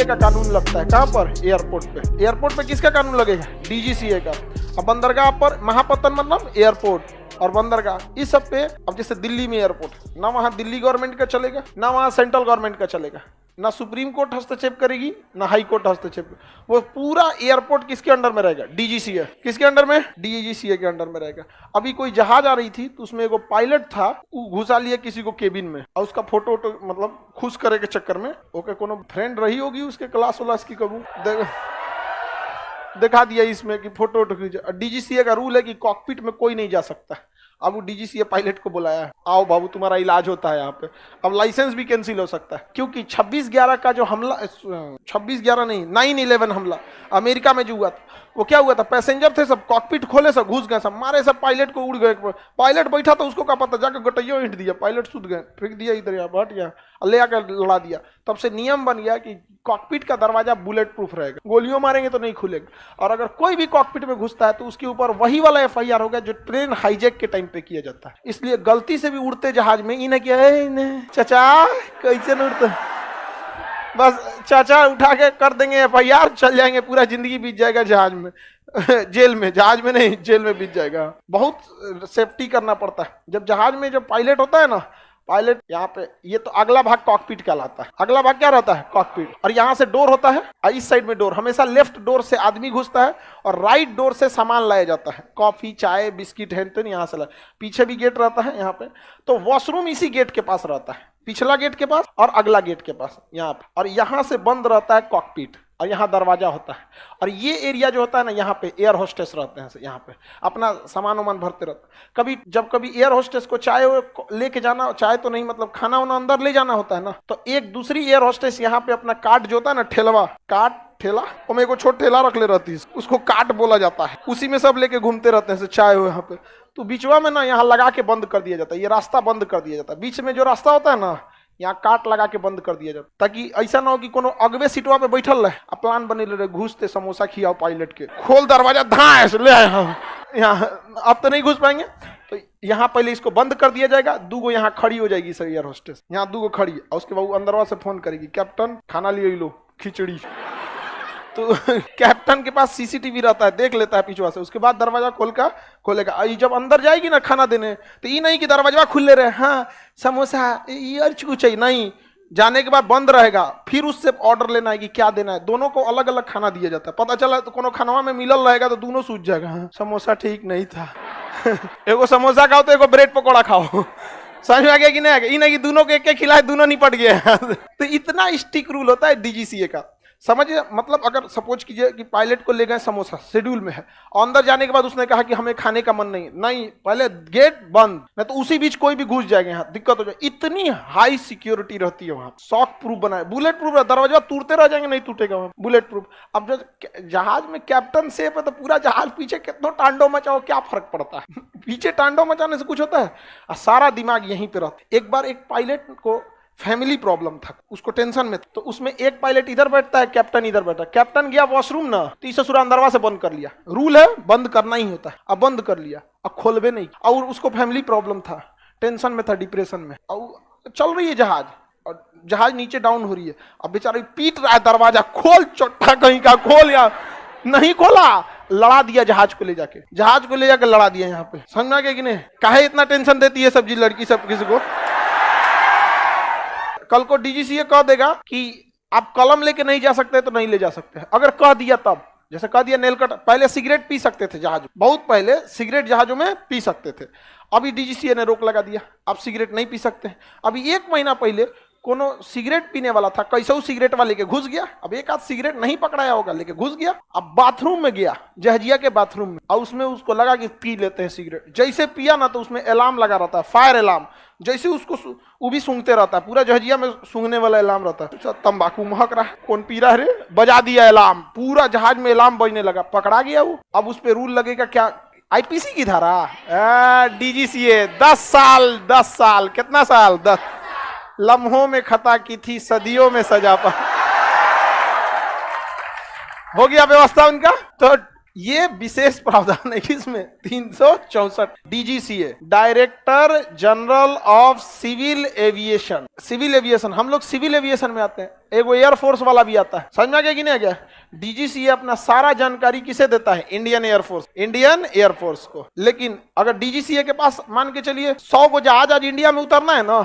DGCA का कानून लगता है। कहाँ पर? एयरपोर्ट पे। एयरपोर्ट पे किसका कानून लगेगा? डीजीसीए का। अब बंदरगाह पर महापत्तन मतलब एयरपोर्ट और बंदरगाह, इस सब पे अब जैसे दिल्ली में एयरपोर्ट, ना वहाँ दिल्ली गवर्नमेंट का चलेगा, ना वहाँ सेंट्रल गवर्नमेंट का चलेगा, ना सुप्रीम कोर्ट हस्तक्षेप करेगी, ना हाई कोर्ट हस्तक्षेप। वो पूरा एयरपोर्ट किसके अंडर में रहेगा? डीजीसीए। किसके अंडर में? डीजीसीए के अंडर में रहेगा। अभी कोई जहाज आ रही थी तो उसमें एगो पायलट था, वो घुसा लिया किसी को केबिन में और उसका फोटो मतलब खुश करे के चक्कर में ओके कोनो फ्रेंड रही होगी उसके क्लास व्लास की, कबू दिखा दिया इसमें कि फोटो वोटो खींचे। डीजीसीए का रूल है कि कॉकपिट में कोई नहीं जा सकता। अब वो डीजीसीए पायलट को बुलाया, आओ बाबू तुम्हारा इलाज होता है यहाँ पे। अब लाइसेंस भी कैंसिल हो सकता है क्योंकि 26/11 का जो हमला, 26/11 नहीं 9/11 हमला अमेरिका में जो हुआ था, वो क्या हुआ था? पैसेंजर थे सब, कॉकपिट खोले सब, घुस गए सब, मारे सब, पायलट को उड़ गए। पायलट बैठा था, उसको क्या पता, जाकर गटैया हिट दिया, पायलट सूत गए, फेंक दिया इधर, यहाँ हट गया, ले आकर लड़ा दिया। तब से नियम बन गया कि कॉकपिट का दरवाजा बुलेट प्रूफ रहेगा, गोलियों मारेंगे तो नहीं खुलेगा। और अगर कोई भी कॉकपिट में घुसता है तो उसके ऊपर वही वाला एफआईआर होगा जो ट्रेन हाईजैक के टाइम पे किया जाता है। इसलिए गलती से भी उड़ते जहाज में इन्हें क्या है, चाचा कैसे न उड़ते, बस चाचा उठा के कर देंगे एफआईआर, चल जाएंगे, पूरा जिंदगी बीत जाएगा जहाज में जेल में, जहाज में नहीं जेल में बीत जाएगा। बहुत सेफ्टी करना पड़ता है। जब जहाज में जो पायलट होता है ना, पायलट यहाँ पे, ये तो अगला भाग कॉकपिट कहलाता है। अगला भाग क्या रहता है? कॉकपिट। और यहाँ से डोर होता है, इस साइड में डोर, हमेशा लेफ्ट डोर से आदमी घुसता है और राइट डोर से सामान लाया जाता है, कॉफी चाय बिस्किट है, यहाँ से पीछे भी गेट रहता है यहाँ पे। तो वॉशरूम इसी गेट के पास रहता है, पिछला गेट के पास और अगला गेट के पास यहाँ पे। और यहाँ से बंद रहता है कॉकपिट और यहाँ दरवाजा होता है। और ये एरिया जो होता है ना, यहाँ पे एयर होस्टेस रहते हैं, यहाँ पे अपना सामान वामान भरते रहते हैं। कभी जब कभी एयर होस्टेस को चाय लेके जाना, चाय तो नहीं मतलब खाना वाना अंदर ले जाना होता है ना, तो एक दूसरी एयर होस्टेस यहाँ पे अपना कार्ट जो होता है ना, ठेलवा, कार्ट ठेला, और मेरे को छोट ठेला रख ले रहती है, उसको कार्ट बोला जाता है, उसी में सब लेके घूमते रहते हैं चाय हो यहाँ पे। तो बीचवा में ना यहाँ लगा के बंद कर दिया जाता है, ये रास्ता बंद कर दिया जाता है। बीच में जो रास्ता होता है ना, यहाँ काट लगा के बंद कर दिया जाता, ताकि ऐसा ना हो कि कोनो अगवे सीटवा पे बैठल रहे, प्लान बने रहे, घुसते समोसा खियाओ पायलट के, खोल दरवाजा धाए से ले आए हम यहाँ, अब तो नहीं घुस पाएंगे। तो यहाँ पहले इसको बंद कर दिया जाएगा, 2 यहाँ खड़ी हो जाएगी सर एयर होस्टेस, यहाँ 2 खड़ी, और उसके बाद अंदरवा से फोन करेगी, कैप्टन खाना लिए लो, खिचड़ी। तो कैप्टन के पास सीसीटीवी रहता है, देख लेता है पीछे से, उसके बाद दरवाजा खोलेगा। जब अंदर जाएगी ना खाना देने, तो ये नहीं कि दरवाजा खुले रहे, हाँ समोसा ये कुछ चाहिए, नहीं, जाने के बाद बंद रहेगा, फिर उससे ऑर्डर लेना है कि क्या देना है। दोनों को अलग अलग खाना दिया जाता है। पता चला तो कोनो खानवा में मिलल रहेगा तो दोनों सूझ जाएगा, हाँ समोसा ठीक नहीं था एगो समोसा खाओ तो एगो ब्रेड पकौड़ा खाओ, समझ में आ गया कि नहीं आ गया? ये नहीं कि दोनों को एक खिलाए, दोनों निपट गए तो इतना स्ट्रिक्ट रूल होता है डीजीसीए का, समझिए। मतलब अगर सपोज कीजिए कि पायलट को ले गए समोसा, शेड्यूल में है, और अंदर जाने के बाद उसने कहा कि हमें खाने का मन नहीं, पहले गेट बंद, नहीं तो उसी बीच कोई भी घुस जाएगा, यहाँ दिक्कत हो जाए। इतनी हाई सिक्योरिटी रहती है वहाँ, शॉक प्रूफ बनाए, बुलेट प्रूफ, दरवाजा टूटते रह जाएंगे, नहीं टूटेगा वहाँ, बुलेट प्रूफ। अब जो जहाज में कैप्टन सेफ है तो पूरा जहाज पीछे कितना टांडो मचाओ, क्या फर्क पड़ता है पीछे टांडो मचाने से कुछ होता है? सारा दिमाग यहीं पे रहता है। एक बार एक पायलट को फैमिली प्रॉब्लम था, उसको टेंशन में, तो उसमें एक पायलट इधर बैठता है, कैप्टन इधर बैठा है। कैप्टन गया वॉशरूम ना, तो इसे सुरा अंदरवा से बंद कर लिया, रूल है बंद करना ही होता है, अब बंद कर लिया, अब खोलवे नहीं। और उसको फैमिली प्रॉब्लम था, टेंशन में था, डिप्रेशन में, और चल रही है जहाज, और जहाज नीचे डाउन हो रही है, अब बेचारा पीट रहा है दरवाजा, खोल चोट्टा कहीं का, खोल, या नहीं खोला, लड़ा दिया जहाज को ले जाके लड़ा दिया। यहाँ पे समझ में आ गया कि नहीं? काहे इतना टेंशन देती है सब्जी लड़की सब किसी को? कल को डीजीसीए कह देगा कि आप कलम लेके नहीं जा सकते तो नहीं ले जा सकते। अगर कह दिया तब, जैसे कह दिया नेल कट, पहले सिगरेट पी सकते थे जहाज, बहुत पहले सिगरेट जहाजों में पी सकते थे, अभी डीजीसीए ने रोक लगा दिया, आप सिगरेट नहीं पी सकते। अभी 1 महीना पहले कोनो सिगरेट पीने वाला था, कैसे सिगरेट वाले के घुस गया, अब एक आध सिगरेट नहीं पकड़ाया होगा लेके घुस गया, अब बाथरूम में गया, जहाजिया के बाथरूम में, और उसमें उसको लगा कि पी लेते हैं सिगरेट। जैसे पिया ना तो उसमें अलार्म लगा रहता है, फायर अलार्म, जैसे उसको वो भी सूंघते रहता है, पूरा जहाजिया में सूंघने वाला अलार्म रहता है। तंबाकू महक रहा है, कौन पी रहा है रे, बजा दिया अलार्म, पूरा जहाज में अलार्म बजने लगा, पकड़ा गया वो। अब उस पर रूल लगेगा क्या? आईपीसी की धारा, डीजीसीए 10 साल, कितना साल? 10 लम्हों में खता की थी, सदियों में सजा पा। हो गया व्यवस्था उनका। तो ये विशेष प्रावधान है किसमें, 364 DGCA, director general of civil aviation. Civil aviation, हम लोग सिविल एविएशन में आते हैं, एक एयरफोर्स वाला भी आता है, समझ में आ गया कि नहीं आ गया। डीजीसीए अपना सारा जानकारी किसे देता है, इंडियन एयरफोर्स को। लेकिन अगर डीजीसीए के पास मान के चलिए 100 को जहाज आज इंडिया में उतरना है ना,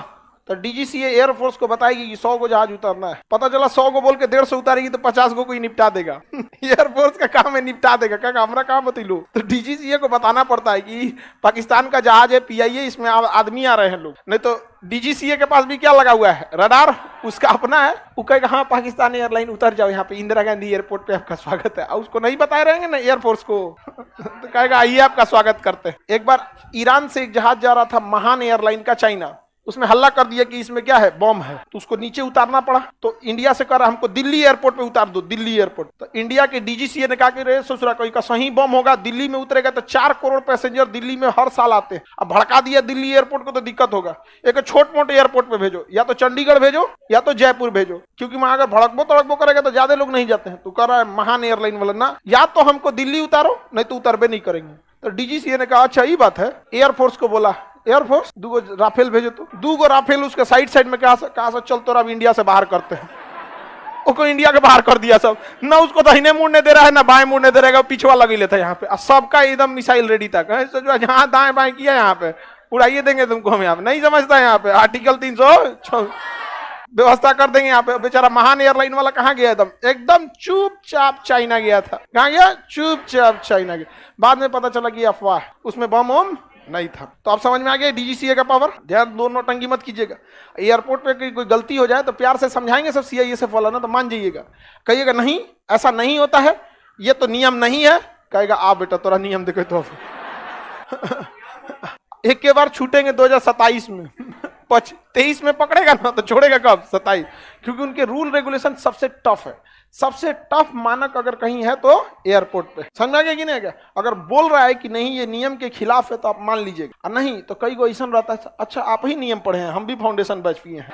तो डीजीसीए एयरफोर्स को बताएगी कि 100 को जहाज उतरना है। पता चला 100 को बोल के 150 उतारेगी तो 50 को कोई निपटा देगा। एयरफोर्स का काम है निपटा देगा, क्या हमारा काम होती लो। तो डीजीसीए को बताना पड़ता है कि पाकिस्तान का जहाज है पीआईए, इसमें आदमी आ रहे हैं लोग। नहीं तो डीजीसीए के पास भी क्या लगा हुआ है, रडार, उसका अपना है। वो कहेगा हाँ पाकिस्तान एयरलाइन उतर जाओ यहाँ पे, इंदिरा गांधी एयरपोर्ट पे आपका स्वागत है। और उसको नहीं बताए रहेंगे ना एयरफोर्स को, तो कहेगा आइए आपका स्वागत करते हैं। एक बार ईरान से एक जहाज जा रहा था, महान एयरलाइन का, चाइना, उसने हल्ला कर दिया कि इसमें क्या है, बम है, तो उसको नीचे उतारना पड़ा। तो इंडिया से कह रहा हमको दिल्ली एयरपोर्ट पे उतार दो, दिल्ली एयरपोर्ट। तो इंडिया के डीजीसीए ने कहा कि रे ससुरा कोई का सही बम होगा, दिल्ली में उतरेगा तो 4 करोड़ पैसेंजर दिल्ली में हर साल आते हैं। अब भड़का दिया दिल्ली एयरपोर्ट को तो दिक्कत होगा, एक छोट मोटे एयरपोर्ट पे भेजो, या तो चंडीगढ़ भेजो या तो जयपुर भेजो, क्योंकि वहां अगर भड़कबो तड़कबो करेगा तो ज्यादा लोग नहीं जाते हैं। तो कह रहा है महान एयरलाइन वाला ना, या तो हमको दिल्ली उतारो नहीं तो उतरबे नहीं करेंगे। तो डीजीसीए ने कहा अच्छा ये बात है। एयरफोर्स को बोला एयरफोर्स 2 राफेल भेजो, तो 2 राफेल उसके साइड में कहा चल तो अब इंडिया से बाहर करते हैं। उसको इंडिया के बाहर कर दिया सब, ना उसको दाहिने मुड़ने दे रहा है ना बाएं मुड़ने दे रहेगा, पिछवा लगी लेता है यहाँ पे। सबका एकदम मिसाइल रेडी था, जहाँ दाएं बाएं किया यहाँ पे उड़ाइए देंगे तुमको हम, यहाँ पे नहीं समझता, यहाँ पे आर्टिकल 300 व्यवस्था कर देंगे यहाँ पे। बेचारा महान एयरलाइन वाला कहाँ गया, एकदम चुपचाप चाइना गया था। कहाँ गया, चुपचाप चाइना गया। बाद में पता चला कि अफवाह, उसमें बम वम नहीं था। तो आप समझ में आ गया डीजीसीए का पावर। ध्यान, दोनों टंगी मत कीजिएगा। एयरपोर्ट पे कोई गलती हो जाए तो प्यार से समझाएंगे सब सीआईएसएफ वाला ना, तो मान जाइएगा। कहिएगा नहीं ऐसा नहीं होता है, ये तो नियम नहीं है। कहेगा आ बेटा तोरा नियम देखो तो। एक के बार छूटेंगे 2027 में, 23 में पकड़ेगा ना तो छोड़ेगा कब, 27। क्योंकि उनके रूल रेगुलेशन सबसे टफ है। सबसे टफ मानक अगर कहीं है तो एयरपोर्ट पे। समझा गया कि नहीं गया। अगर बोल रहा है कि नहीं ये नियम के खिलाफ है तो आप मान लीजिएगा, और नहीं तो कई को ऐसा रहता है अच्छा आप ही नियम पढ़े हैं, हम भी फाउंडेशन बैच पिए हैं,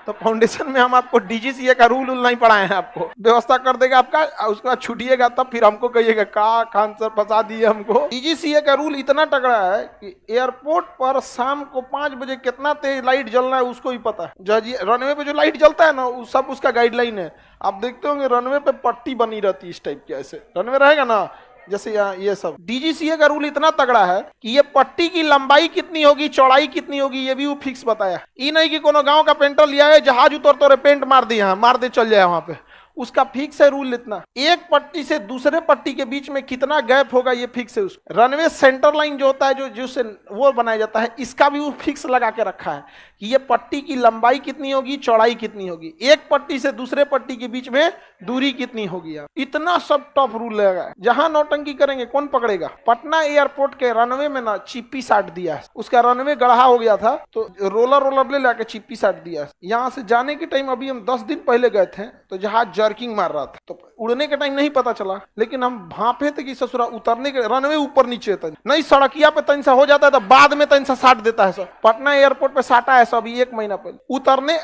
तो फाउंडेशन में हम आपको डीजीसीए का रूल नहीं पढ़ाए हैं। आपको व्यवस्था कर देगा आपका, उसके बाद छूटिएगा तब फिर हमको कहिएगा का खान सर फंसा दिए हमको। डीजीसीए का रूल इतना तगड़ा है कि एयरपोर्ट पर शाम को 5 बजे कितना तेज लाइट जलना है उसको ही पता है। जो रनवे पे जो लाइट जलता है ना, वो सब उसका गाइडलाइन है। आप देखते होंगे रनवे पे पट्टी बनी रहती है इस टाइप की, ऐसे रनवे रहेगा ना जैसे यहाँ ये सब। डीजीसीए का रूल इतना तगड़ा है कि ये पट्टी की लंबाई कितनी होगी, चौड़ाई कितनी होगी, ये भी वो फिक्स बताया। ये नहीं कि कोनो गांव का पेंटर लिया है, जहाज उतर तो पेंट मार दे, यहाँ मार दे चल जाए वहां पे, उसका फिक्स है रूल। इतना एक पट्टी से दूसरे पट्टी के बीच में कितना गैप होगा ये फिक्स है उसका। रनवे सेंटर लाइन जो होता है जो जिससे वो बनाया जाता है, इसका भी वो फिक्स लगा के रखा है कि ये पट्टी की लंबाई कितनी होगी, चौड़ाई कितनी होगी, एक पट्टी से दूसरे पट्टी के बीच में दूरी कितनी होगी। इतना सब टफ रूल लगा है। जहां नौटंकी करेंगे कौन पकड़ेगा। पटना एयरपोर्ट के रनवे में ना चिप्पी साट दिया है, उसका रनवे गढ़ा हो गया था तो रोलर ले लाके चिप्पी साट दिया है। यहाँ से जाने के टाइम अभी हम 10 दिन पहले गए थे तो जहाज जर्किंग मार रहा था, तो उड़ने के टाइम नहीं पता चला, लेकिन हम भापे थे कि ससुरा उतरने के रनवे ऊपर नीचे था नहीं, सड़किया पे तन सा हो जाता है तो बाद में तन सा साट देता है। सर पटना एयरपोर्ट पे साटा है अभी 1 महीना पहले। उतरने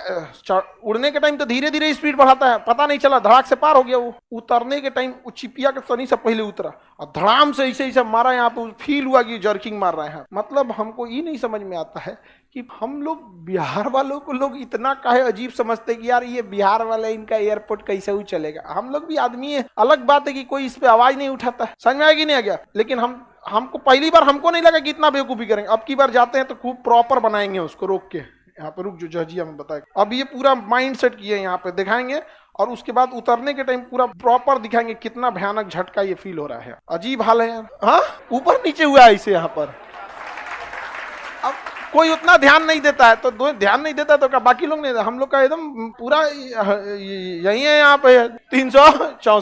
उड़ने के टाइम तो धीरे धीरे स्पीड बढ़ाता है, पता नहीं चला धड़ाक से पार हो गया। वो उतरने के टाइम चिपिया के तनी से पहले उतरा और धड़ाम से ऐसे मारा, यहाँ पे फील हुआ कि जर्किंग मार रहे हैं। मतलब हमको ये नहीं समझ में आता है कि हम लोग बिहार वालों को लोग इतना काहे अजीब समझते कि यार ये बिहार वाले इनका एयरपोर्ट कैसे ही चलेगा। हम लोग भी आदमी है, अलग बात है कि कोई इस पे आवाज नहीं उठाता है। समझ में आएगी नहीं आ गया। लेकिन हमको पहली बार हमको नहीं लगा कि इतना बेवकूफी करेंगे। अब की बार जाते हैं तो खूब प्रॉपर बनाएंगे उसको, रोक के यहाँ पे रुक जो जजिया में बताएगा। अब ये पूरा माइंड सेट किए यहाँ पे दिखाएंगे और उसके बाद उतरने के टाइम पूरा प्रॉपर दिखाएंगे कितना भयानक झटका ये फील हो रहा है। अजीब हाल है यार। हाँ ऊपर नीचे हुआ है इसे यहाँ पर। अब कोई उतना ध्यान नहीं देता है तो ध्यान नहीं देता तो क्या बाकी लोग नहीं, हम लोग का एकदम पूरा यही है यहाँ पे 364।